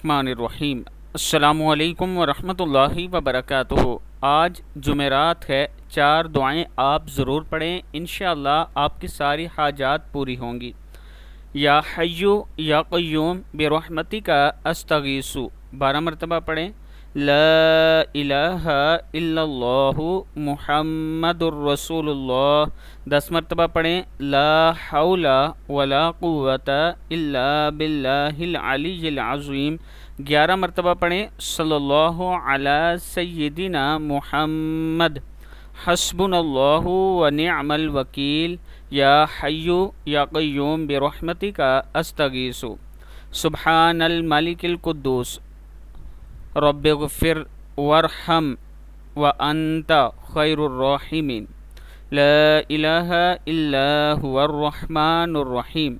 الرحمن الرحیم۔ السلام علیکم ورحمۃ اللہ وبرکاتہ۔ آج جمعرات ہے، 4 دعائیں آپ ضرور پڑھیں، انشاءاللہ آپ کی ساری حاجات پوری ہوں گی۔ یا حیو یا قیوم برحمتک استغیث 12 مرتبہ پڑھیں۔ لا الہ الا اللہ محمد الرسول اللہ 10 مرتبہ پڑھیں۔ لا حول ولا قوت الا باللہ العلی العظیم 11 مرتبہ پڑھیں۔ صلی اللہ علی سیدنا محمد حسبنا اللہ ونعم الوکیل۔ یا حی یا قیوم برحمتک استغیث۔ سبحان الملک القدوس رب اغفر وارحم وانت خیر الراحمین۔ لا الہ الا هو الرحمن الرحیم۔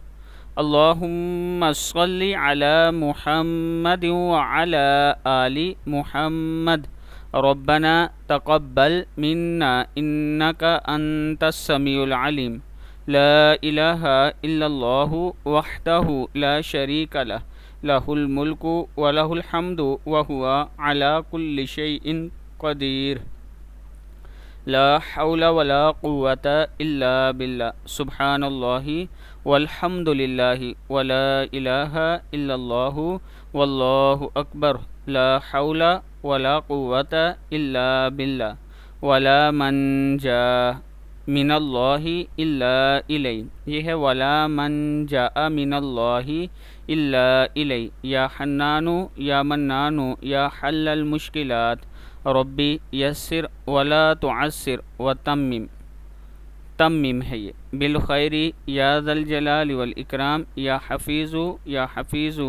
اللہم صل علی محمد وعلی آل محمد۔ ربنا تقبل منا انک انت السمیع العلیم۔ لا الہ الا اللہ وحدہ لا شریک لہ، لہ الملک ولہ الحمد وہو علی کل شیء قدیر۔ لا حول ولا قوت الا باللہ۔ سبحان اللہ والحمد للہ ولا الہ الا اللہ واللہ اکبر۔ لا حول ولا قوت الا باللہ ولا منجا من اللہ الا الیہ۔ یہ ہے ولا منجا من اللہ الا الیہ۔ یا حنان یا منان یا حل المشکلات ربی یسر ولا تعسر وتمم، تمم ہے یہ بالخیر یا ذا الجلال والاکرام۔ یا حفیظ یا حفیظ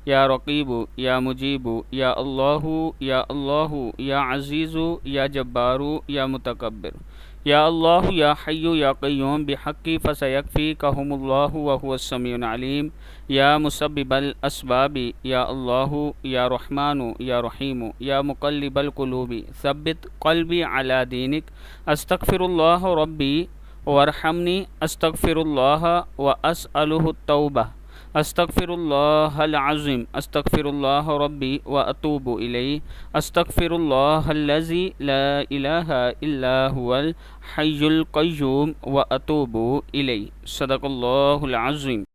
یا رقیب یا مجیب یا اللہ یا اللہ یا عزیز یا جبار یا متکبر۔ یا اللہ یا حی یا قیوم بحق فسیکفیکہم اللہ وہو السمیع العلیم۔ یا مسبب الاسباب یا اللہ یا رحمن یا رحیم یا مقلب القلوب ثبت قلبی علی دینک۔ استغفر اللہ ربی وارحمنی، استغفر اللہ واسألہ التوبہ، استغفر اللہ العظیم، استغفر اللہ ربی واتوب الیہ، استغفر اللہ الذی لا الہ الا هو الحی القیوم واتوب الیہ۔ صدق اللہ العظیم۔